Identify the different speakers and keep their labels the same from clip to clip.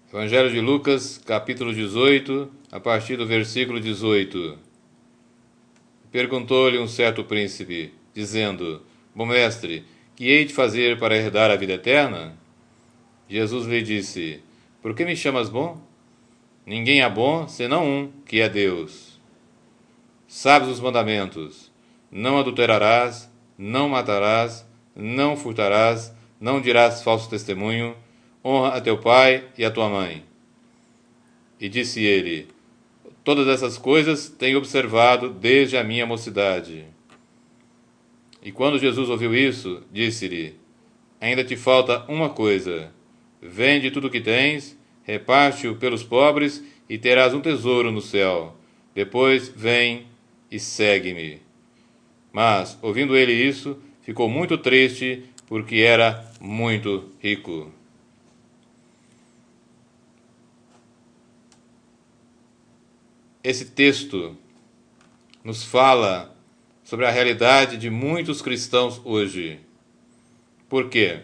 Speaker 1: Evangelho de Lucas, capítulo 18, a partir do versículo 18. Perguntou-lhe um certo príncipe, dizendo: Bom mestre, que hei de fazer para herdar a vida eterna? Jesus lhe disse: Por que me chamas bom? Ninguém é bom, senão um, que é Deus. Sabes os mandamentos: não adulterarás, não matarás, não furtarás, não dirás falso testemunho, honra a teu pai e a tua mãe. E disse ele: Todas essas coisas tenho observado desde a minha mocidade. E quando Jesus ouviu isso, disse-lhe: Ainda te falta uma coisa. Vende tudo o que tens, reparte-o pelos pobres e terás um tesouro no céu. Depois vem e segue-me. Mas, ouvindo ele isso, ficou muito triste, porque era muito rico. Esse texto nos fala sobre a realidade de muitos cristãos hoje. Por quê?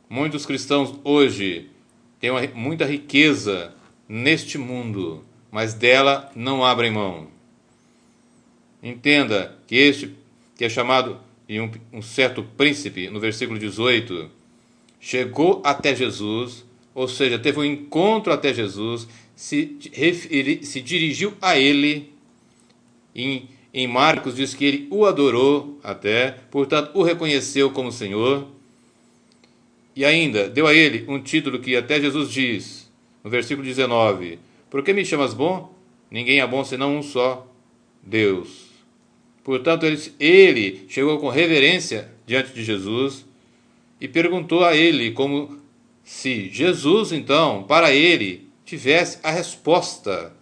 Speaker 1: Muitos cristãos hoje têm muita riqueza neste mundo, mas dela não abrem mão. Entenda que este, que é chamado de um certo príncipe, no versículo 18, chegou até Jesus, ou seja, teve um encontro até Jesus, se dirigiu a ele. Em Marcos diz que ele o adorou até, portanto o reconheceu como Senhor. E ainda deu a ele um título que até Jesus diz, no versículo 19: Por que me chamas bom? Ninguém é bom senão um só, Deus. Portanto, ele chegou com reverência diante de Jesus e perguntou a ele como se Jesus, então, para ele, tivesse a resposta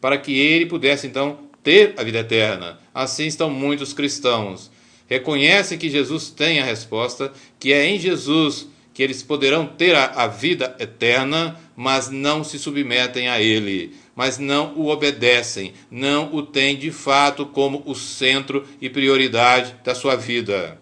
Speaker 1: para que ele pudesse, então, ter a vida eterna. Assim estão muitos cristãos. Reconhecem que Jesus tem a resposta, que é em Jesus que eles poderão ter a vida eterna, mas não se submetem a ele, mas não o obedecem, não o têm de fato como o centro e prioridade da sua vida.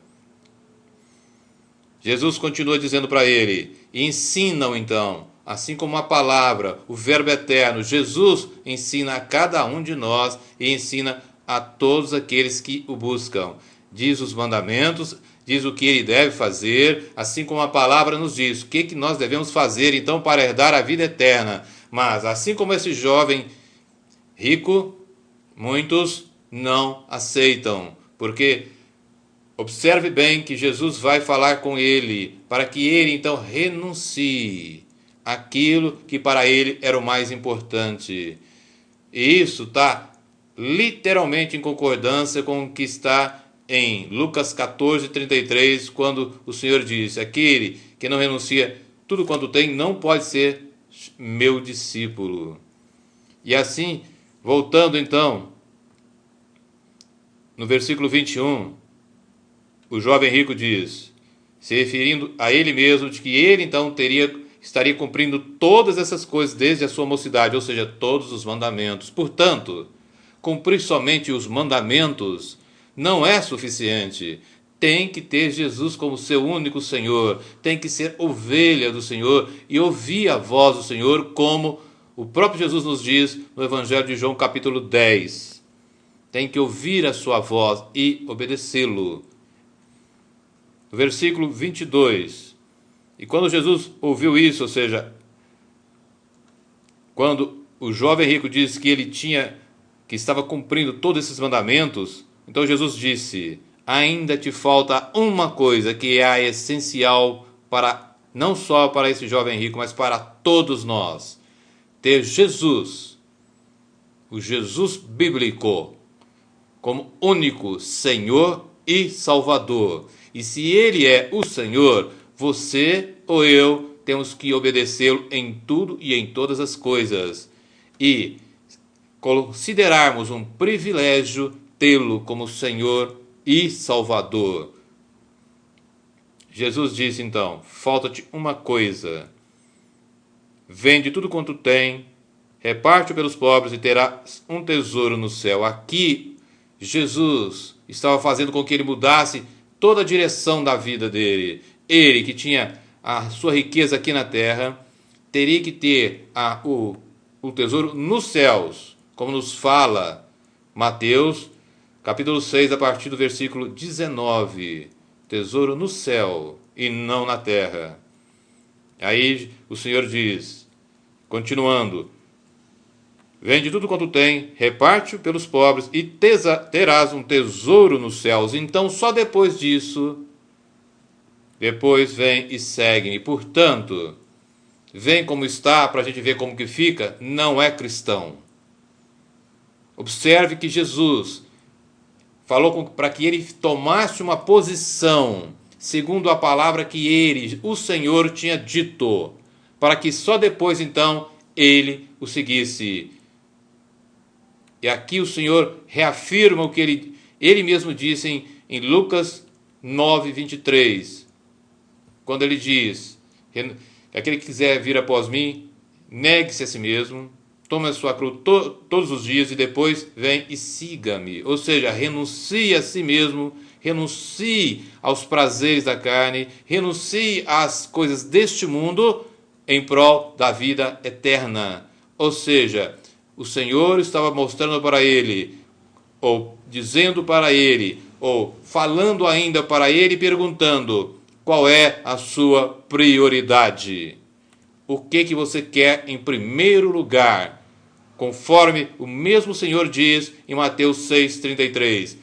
Speaker 1: Jesus continua dizendo para ele: ensina-o então, assim como a palavra, o verbo eterno, Jesus ensina a cada um de nós e ensina a todos aqueles que o buscam. Diz os mandamentos, diz o que ele deve fazer, assim como a palavra nos diz o que nós devemos fazer então para herdar a vida eterna. Mas assim como esse jovem rico, muitos não aceitam, porque observe bem que Jesus vai falar com ele, para que ele então renuncie aquilo que para ele era o mais importante. E isso está literalmente em concordância com o que está em Lucas 14, 33, quando o Senhor diz: aquele que não renuncia tudo quanto tem não pode ser meu discípulo. E assim, voltando então, no versículo 21, o jovem rico diz, se referindo a ele mesmo, de que ele então estaria cumprindo todas essas coisas desde a sua mocidade, ou seja, todos os mandamentos. Portanto, cumprir somente os mandamentos não é suficiente. Tem que ter Jesus como seu único Senhor, tem que ser ovelha do Senhor e ouvir a voz do Senhor, como o próprio Jesus nos diz no Evangelho de João, capítulo 10. Tem que ouvir a sua voz e obedecê-lo. No versículo 22, e quando Jesus ouviu isso, ou seja, quando o jovem rico disse que estava cumprindo todos esses mandamentos, então Jesus disse: ainda te falta uma coisa que é a essencial para não só para esse jovem rico, mas para todos nós: ter Jesus, o Jesus bíblico, como único Senhor e Salvador. E se ele é o Senhor, você ou eu temos que obedecê-lo em tudo e em todas as coisas. E considerarmos um privilégio tê-lo como Senhor e Salvador. Jesus disse então: falta-te uma coisa. Vende tudo quanto tem, reparte-o pelos pobres e terás um tesouro no céu. Aqui, Jesus estava fazendo com que ele mudasse toda a direção da vida dele. Ele, que tinha a sua riqueza aqui na terra, teria que ter o tesouro nos céus, como nos fala Mateus, capítulo 6, a partir do versículo 19. Tesouro no céu e não na terra. Aí o Senhor diz, continuando, vende tudo quanto tem, reparte-o pelos pobres e terás um tesouro nos céus. Então, só depois disso, depois vem e segue-me. Portanto, vem como está para a gente ver como que fica, não é cristão. Observe que Jesus falou para que ele tomasse uma posição, segundo a palavra que ele, o Senhor, tinha dito, para que só depois, então, ele o seguisse. E aqui o Senhor reafirma o que ele mesmo disse em Lucas 9, 23, quando ele diz, aquele que quiser vir após mim, negue-se a si mesmo, tome a sua cruz todos os dias e depois vem e siga-me. Ou seja, renuncie a si mesmo, renuncie aos prazeres da carne, renuncie às coisas deste mundo em prol da vida eterna. Ou seja, o Senhor estava mostrando para ele, ou dizendo para ele, ou falando ainda para ele, perguntando qual é a sua prioridade. O que você quer em primeiro lugar? Conforme o mesmo Senhor diz em Mateus 6,33.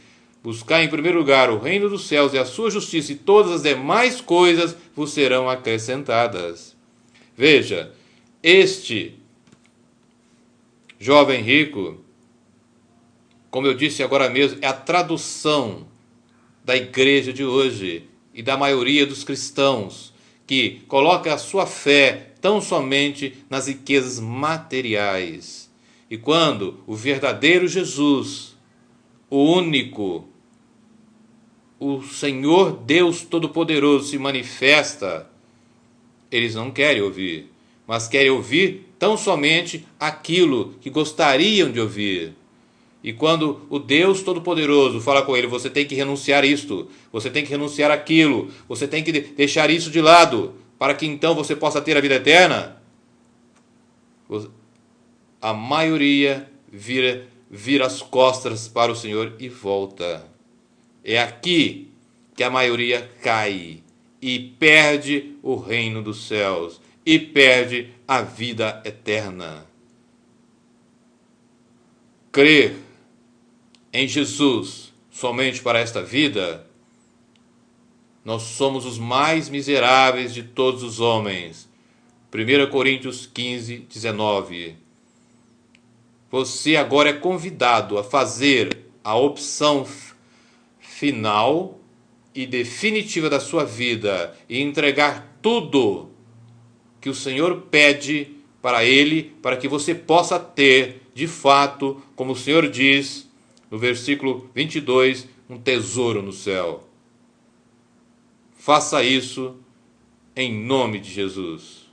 Speaker 1: Buscar em primeiro lugar o reino dos céus e a sua justiça, e todas as demais coisas vos serão acrescentadas. Veja, este jovem rico, como eu disse agora mesmo, é a tradução da igreja de hoje e da maioria dos cristãos, que coloca a sua fé tão somente nas riquezas materiais. E quando o verdadeiro Jesus, o único, o Senhor Deus Todo-Poderoso se manifesta, eles não querem ouvir, mas querem ouvir tão somente aquilo que gostariam de ouvir. E quando o Deus Todo-Poderoso fala com ele, você tem que renunciar isto, você tem que renunciar aquilo, você tem que deixar isso de lado, para que então você possa ter a vida eterna, a maioria vira as costas para o Senhor e volta. É aqui que a maioria cai e perde o reino dos céus e perde a vida eterna. Crer em Jesus somente para esta vida, nós somos os mais miseráveis de todos os homens. 1 Coríntios 15, 19. Você agora é convidado a fazer a opção final e definitiva da sua vida e entregar tudo que o Senhor pede para Ele, para que você possa ter, de fato, como o Senhor diz no versículo 22, um tesouro no céu. Faça isso em nome de Jesus.